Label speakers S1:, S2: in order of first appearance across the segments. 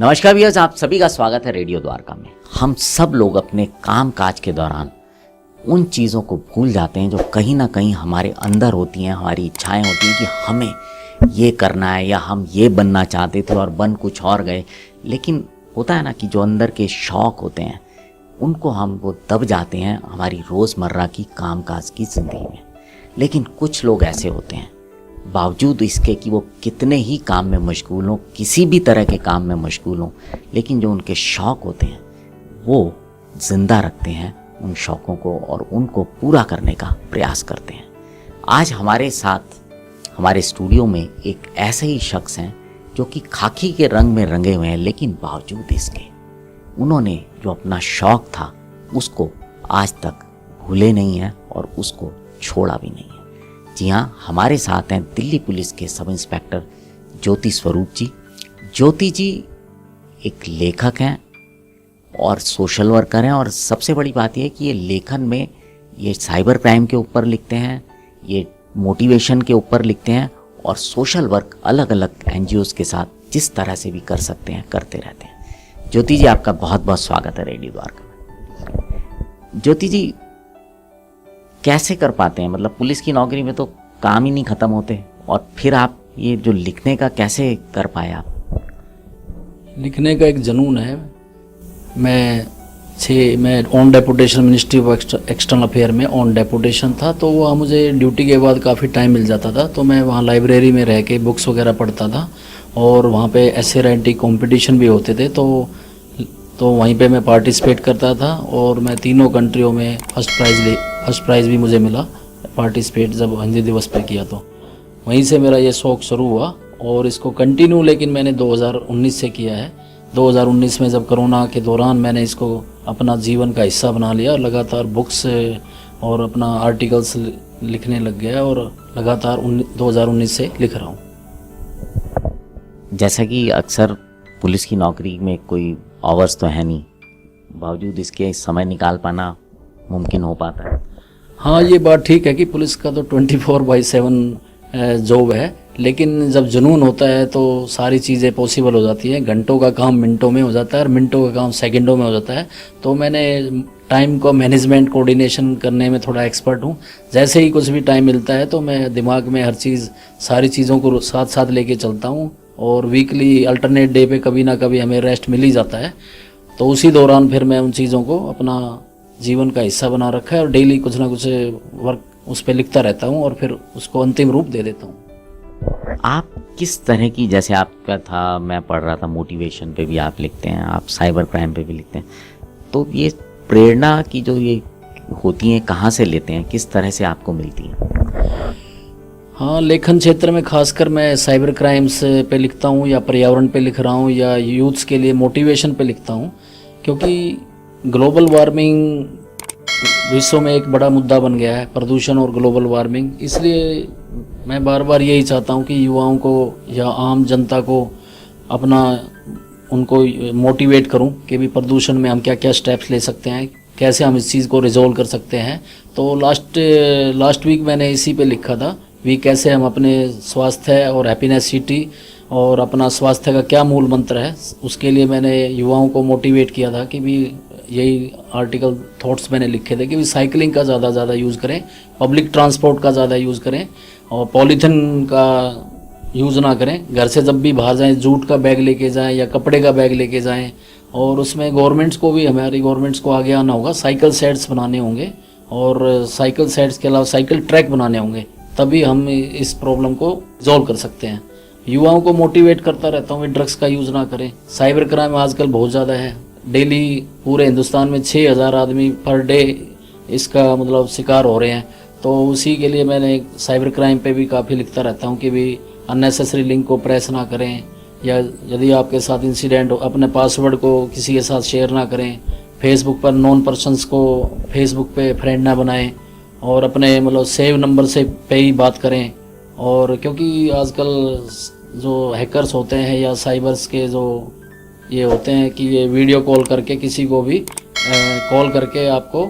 S1: नमस्कार व्यूअर्स, आप सभी का स्वागत है रेडियो द्वारका में। हम सब लोग अपने काम काज के दौरान उन चीज़ों को भूल जाते हैं जो कहीं ना कहीं हमारे अंदर होती हैं, हमारी इच्छाएं होती हैं कि हमें ये करना है या हम ये बनना चाहते थे और बन कुछ और गए। लेकिन होता है ना कि जो अंदर के शौक़ होते हैं उनको हम वो दब जाते हैं हमारी रोज़मर्रा की काम काज की ज़िंदगी में। लेकिन कुछ लोग ऐसे होते हैं, बावजूद इसके कि वो कितने ही काम में मशगूल हों, किसी भी तरह के काम में मशगूल हों, लेकिन जो उनके शौक़ होते हैं वो ज़िंदा रखते हैं उन शौक़ों को और उनको पूरा करने का प्रयास करते हैं। आज हमारे साथ हमारे स्टूडियो में एक ऐसे ही शख्स हैं जो कि खाकी के रंग में रंगे हुए हैं, लेकिन बावजूद इसके उन्होंने जो अपना शौक़ था उसको आज तक भूले नहीं हैं और उसको छोड़ा भी नहीं है। जी हाँ, हमारे साथ हैं दिल्ली पुलिस के सब इंस्पेक्टर ज्योति स्वरूप जी। ज्योति जी एक लेखक हैं और सोशल वर्कर हैं, और सबसे बड़ी बात यह है कि ये लेखन में ये साइबर क्राइम के ऊपर लिखते हैं, ये मोटिवेशन के ऊपर लिखते हैं और सोशल वर्क अलग अलग NGOs के साथ जिस तरह से भी कर सकते हैं करते रहते हैं। ज्योति जी, आपका बहुत बहुत स्वागत है रेडियो द्वारका में। ज्योति जी, कैसे कर पाते हैं, मतलब पुलिस की नौकरी में तो काम ही नहीं ख़त्म होते, और फिर आप ये जो लिखने का कैसे कर पाए आप?
S2: लिखने का एक जुनून है। मैं on deputation ministry of external affair में ऑन डेपुटेशन था, तो वहाँ मुझे ड्यूटी के बाद काफ़ी टाइम मिल जाता था, तो मैं वहाँ लाइब्रेरी में रह के बुक्स वगैरह पढ़ता था और वहाँ पे एसे राइटिंग कॉम्पिटिशन भी होते थे, तो वहीं पे मैं पार्टिसिपेट करता था और मैं तीनों कंट्रियों में फर्स्ट प्राइज़ भी मुझे मिला पार्टिसिपेट जब हिंदी दिवस पे किया। तो वहीं से मेरा ये शौक़ शुरू हुआ और इसको कंटिन्यू लेकिन मैंने 2019 से किया है। 2019 में जब कोरोना के दौरान मैंने इसको अपना जीवन का हिस्सा बना लिया, लगातार बुक्स और अपना आर्टिकल्स लिखने लग गया और लगातार 2019 से लिख रहा हूँ।
S1: जैसा कि अक्सर पुलिस की नौकरी में कोई आवर्स तो है नहीं, बावजूद इसके समय निकाल पाना मुमकिन हो पाता है?
S2: हाँ, ये बात ठीक है कि पुलिस का तो 24/7 जॉब है, लेकिन जब जुनून होता है तो सारी चीज़ें पॉसिबल हो जाती हैं। घंटों का काम मिनटों में हो जाता है और मिनटों का काम सेकंडों में हो जाता है। तो मैंने टाइम को मैनेजमेंट कोऑर्डिनेशन करने में थोड़ा एक्सपर्ट हूँ। जैसे ही कुछ भी टाइम मिलता है तो मैं दिमाग में हर चीज़ सारी चीज़ों को साथ साथ लेके चलता हूँ, और वीकली अल्टरनेट डे पे कभी ना कभी हमें रेस्ट मिल ही जाता है। तो उसी दौरान फिर मैं उन चीज़ों को अपना जीवन का हिस्सा बना रखा है और डेली कुछ ना कुछ वर्क उस पर लिखता रहता हूँ और फिर उसको अंतिम रूप दे देता हूँ।
S1: आप किस तरह की, जैसे आपका था, मैं पढ़ रहा था, मोटिवेशन पे भी आप लिखते हैं, आप साइबर क्राइम पे भी लिखते हैं, तो ये प्रेरणा की जो ये होती हैं कहाँ से लेते हैं, किस तरह से आपको मिलती है?
S2: हाँ, लेखन क्षेत्र में खासकर मैं साइबर क्राइम्स पे लिखता हूँ या पर्यावरण पे लिख रहा हूँ या यूथ्स के लिए मोटिवेशन पे लिखता हूँ, क्योंकि ग्लोबल वार्मिंग विश्व में एक बड़ा मुद्दा बन गया है, प्रदूषण और ग्लोबल वार्मिंग। इसलिए मैं बार बार यही चाहता हूँ कि युवाओं को या आम जनता को उनको मोटिवेट करूँ कि भी प्रदूषण में हम क्या क्या स्टेप्स ले सकते हैं, कैसे हम इस चीज़ को रिजोल्व कर सकते हैं। तो लास्ट वीक मैंने इसी पे लिखा था भी कैसे हम अपने स्वास्थ्य और हैप्पीनेस सिटी और अपना स्वास्थ्य का क्या मूल मंत्र है, उसके लिए मैंने युवाओं को मोटिवेट किया था कि भी यही आर्टिकल थॉट्स मैंने लिखे थे कि भी साइकिलिंग का ज़्यादा यूज़ करें, पब्लिक ट्रांसपोर्ट का ज़्यादा यूज़ करें और पॉलीथिन का यूज़ ना करें। घर से जब भी बाहर जाएं जूट का बैग लेके जाएं या कपड़े का बैग लेके जाएं, और उसमें गवर्नमेंट्स को भी, हमारी गवर्नमेंट्स को आगे आना होगा, साइकिल सेट्स बनाने होंगे और साइकिल सेट्स के अलावा साइकिल ट्रैक बनाने होंगे, तभी हम इस प्रॉब्लम को रिजॉल्व कर सकते हैं। युवाओं को मोटिवेट करता रहता हूँ, ड्रग्स का यूज़ ना करें। साइबर क्राइम आजकल बहुत ज़्यादा है, डेली पूरे हिंदुस्तान में 6000 आदमी पर डे इसका मतलब शिकार हो रहे हैं। तो उसी के लिए मैंने साइबर क्राइम पे भी काफ़ी लिखता रहता हूँ कि भी अननेसेसरी लिंक को प्रेस ना करें, या यदि आपके साथ इंसिडेंट हो अपने पासवर्ड को किसी के साथ शेयर ना करें, फेसबुक पर नॉन पर्सन्स को फेसबुक पे फ्रेंड ना बनाएं और अपने मतलब सेव नंबर से पे ही बात करें। और क्योंकि आजकल जो हैकर्स होते हैं या साइबर्स के जो ये होते हैं कि ये वीडियो कॉल करके किसी को भी कॉल करके आपको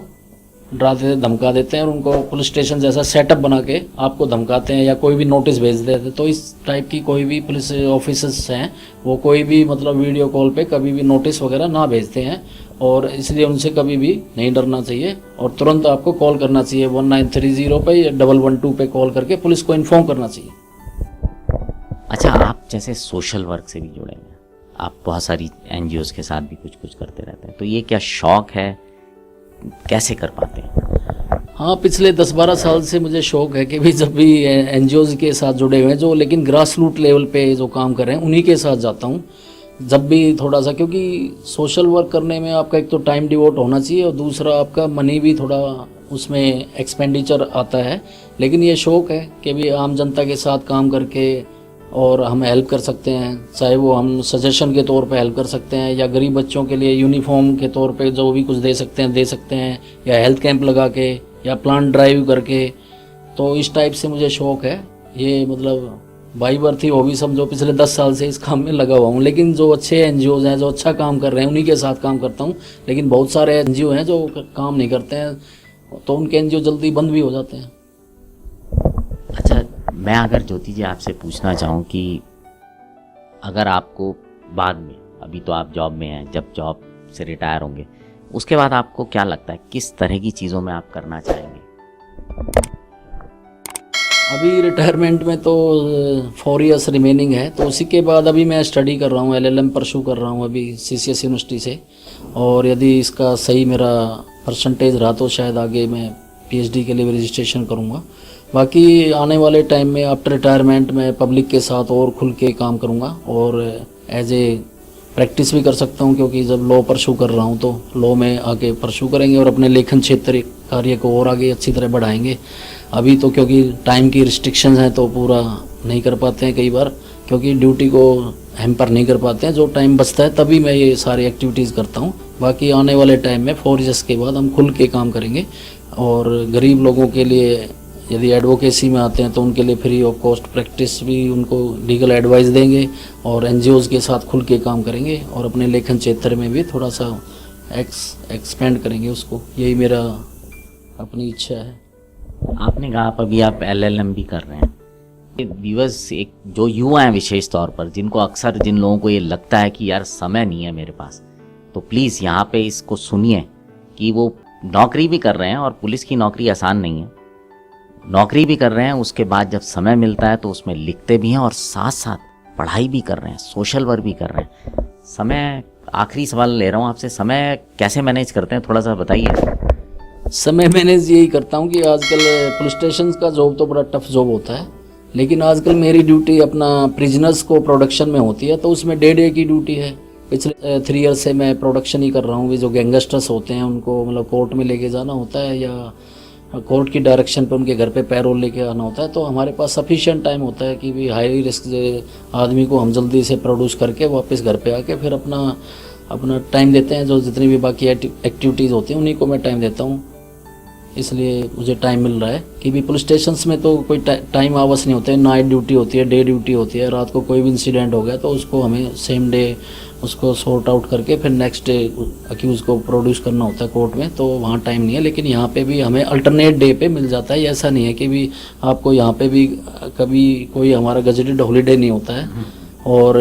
S2: डराते धमका देते हैं और उनको पुलिस स्टेशन जैसा सेटअप बना के आपको धमकाते हैं या कोई भी नोटिस भेज देते हैं। तो इस टाइप की कोई भी पुलिस ऑफिसर्स हैं वो कोई भी मतलब वीडियो कॉल पे कभी भी नोटिस वगैरह ना भेजते हैं, और इसलिए उनसे कभी भी नहीं डरना चाहिए और तुरंत आपको कॉल करना चाहिए 1930 पे या 112 पे कॉल करके पुलिस को इन्फॉर्म करना चाहिए।
S1: अच्छा, आप जैसे सोशल वर्क से भी जुड़े हैं, आप बहुत सारी एनजीओज़ के साथ भी कुछ कुछ करते रहते हैं, तो ये क्या शौक है, कैसे कर पाते हैं?
S2: हाँ, पिछले 10-12 साल से मुझे शौक है कि भी जब भी एनजीओज़ के साथ जुड़े हुए हैं जो लेकिन ग्रास रूट लेवल पे जो काम कर रहे हैं उन्हीं के साथ जाता हूँ जब भी थोड़ा सा, क्योंकि सोशल वर्क करने में आपका एक तो टाइम डिवोट होना चाहिए और दूसरा आपका मनी भी थोड़ा उसमें एक्सपेंडिचर आता है। लेकिन ये शौक है कि भी आम जनता के साथ काम करके और हम हेल्प कर सकते हैं, चाहे वो हम सजेशन के तौर पे हेल्प कर सकते हैं या गरीब बच्चों के लिए यूनिफॉर्म के तौर पे जो भी कुछ दे सकते हैं या हेल्थ कैंप लगा के या प्लांट ड्राइव करके। तो इस टाइप से मुझे शौक है, ये मतलब बाई बर्थ ही हॉबी समझो, पिछले 10 साल से इस काम में लगा हुआ हूँ। लेकिन जो अच्छे एनजीओज़ हैं जो अच्छा काम कर रहे हैं उन्हीं के साथ काम करता हूँ। लेकिन बहुत सारे एनजीओ हैं जो काम नहीं करते हैं तो उनके एनजीओ जल्दी बंद भी हो जाते हैं।
S1: अच्छा, मैं अगर ज्योति जी आपसे पूछना चाहूँ कि अगर आपको बाद में, अभी तो आप जॉब में हैं, जब जॉब से रिटायर होंगे उसके बाद आपको क्या लगता है किस तरह की चीज़ों में आप करना चाहेंगे?
S2: अभी रिटायरमेंट में तो 4 इयर्स रिमेनिंग है, तो उसी के बाद अभी मैं स्टडी कर रहा हूँ, LLM परस्यू कर रहा हूँ अभी CCS यूनिवर्सिटी से, और यदि इसका सही मेरा परसेंटेज रहा तो शायद आगे मैं PhD के लिए भी रजिस्ट्रेशन करूँगा। बाकी आने वाले टाइम में आफ्टर रिटायरमेंट में पब्लिक के साथ और खुल के काम करूँगा और एज ए प्रैक्टिस भी कर सकता हूँ, क्योंकि जब लॉ परस्यू कर रहा हूँ तो लॉ में आगे परस्यू करेंगे और अपने लेखन क्षेत्र कार्य को और आगे अच्छी तरह बढ़ाएंगे। अभी तो क्योंकि टाइम की रिस्ट्रिक्शंस हैं तो पूरा नहीं कर पाते हैं कई बार, क्योंकि ड्यूटी को हैम्पर नहीं कर पाते हैं, जो टाइम बचता है तभी मैं ये सारी एक्टिविटीज़ करता हूँ। बाकी आने वाले टाइम में 4 इयर्स के बाद हम खुल के काम करेंगे और गरीब लोगों के लिए यदि एडवोकेसी में आते हैं तो उनके लिए फ्री ऑफ कॉस्ट प्रैक्टिस भी, उनको लीगल एडवाइस देंगे और एनजीओज़ के साथ खुल के काम करेंगे और अपने लेखन क्षेत्र में भी थोड़ा सा एक्सपेंड करेंगे उसको। यही मेरा अपनी इच्छा है।
S1: आपने कहा आप अभी आप LLM भी कर रहे हैं, व्यूअर्स एक जो युवा हैं विशेष तौर पर, जिनको अक्सर जिन लोगों को ये लगता है कि यार समय नहीं है मेरे पास, तो प्लीज़ यहाँ पे इसको सुनिए कि वो नौकरी भी कर रहे हैं और पुलिस की नौकरी आसान नहीं है, नौकरी भी कर रहे हैं, उसके बाद जब समय मिलता है तो उसमें लिखते भी हैं और साथ साथ पढ़ाई भी कर रहे हैं, सोशल वर्क भी कर रहे हैं। समय, आखिरी सवाल ले रहा हूँ आपसे, समय कैसे मैनेज करते हैं, थोड़ा सा बताइए।
S2: समय मैनेज यही करता हूँ कि आजकल पुलिस स्टेशन का जॉब तो बड़ा टफ जॉब होता है, लेकिन आजकल मेरी ड्यूटी अपना प्रिजनर्स को प्रोडक्शन में होती है, तो उसमें डे की ड्यूटी है। पिछले 3 ईयर से मैं प्रोडक्शन ही कर रहा हूँ। जो गैंगस्टर्स होते हैं उनको मतलब कोर्ट में लेके जाना होता है या कोर्ट की डायरेक्शन पे उनके घर पे पैरोल लेके आना होता है, तो हमारे पास सफिशिएंट टाइम होता है कि भी हाई रिस्क आदमी को हम जल्दी से प्रोड्यूस करके वापस घर पे आके फिर अपना टाइम देते हैं। जो जितनी भी बाकी एक्टिविटीज़ होती हैं उन्हीं को मैं टाइम देता हूँ, इसलिए मुझे टाइम मिल रहा है। कि भी पुलिस स्टेशंस में तो कोई टाइम आवर्स नहीं होते, नाइट ड्यूटी होती है, डे ड्यूटी होती है। रात को कोई भी इंसिडेंट हो गया तो उसको हमें सेम डे उसको सॉर्ट आउट करके फिर नेक्स्ट डे अक्यूज़ को प्रोड्यूस करना होता है कोर्ट में, तो वहाँ टाइम नहीं है। लेकिन यहाँ पे भी हमें अल्टरनेट डे पे मिल जाता है। ऐसा नहीं है कि भी आपको यहाँ पे भी कभी कोई हमारा गजेटेड हॉलीडे नहीं होता है और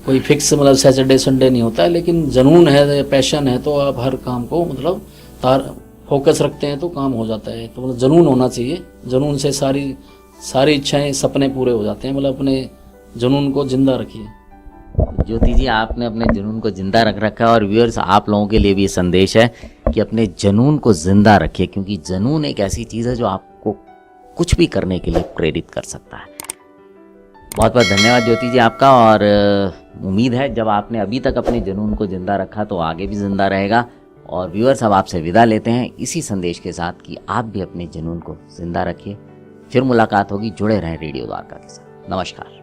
S2: कोई फिक्स मतलब सैटरडे संडे नहीं होता है। लेकिन जुनून है, पैशन है, तो आप हर काम को मतलब फोकस रखते हैं तो काम हो जाता है। तो मतलब जुनून होना चाहिए, जुनून से सारी इच्छाएं सपने पूरे हो जाते हैं। मतलब अपने जुनून को जिंदा रखिए।
S1: ज्योति जी, आपने अपने जुनून को जिंदा रख रखा है और व्यूअर्स आप लोगों के लिए भी ये संदेश है कि अपने जुनून को जिंदा रखिए, क्योंकि जुनून एक ऐसी चीज़ है जो आपको कुछ भी करने के लिए प्रेरित कर सकता है। बहुत बहुत धन्यवाद ज्योति जी आपका, और उम्मीद है जब आपने अभी तक अपने जुनून को जिंदा रखा तो आगे भी जिंदा रहेगा। और व्यूअर्स, अब आपसे विदा लेते हैं इसी संदेश के साथ कि आप भी अपने जुनून को जिंदा रखिए। फिर मुलाकात होगी, जुड़े रहें रेडियो द्वारका के साथ। नमस्कार।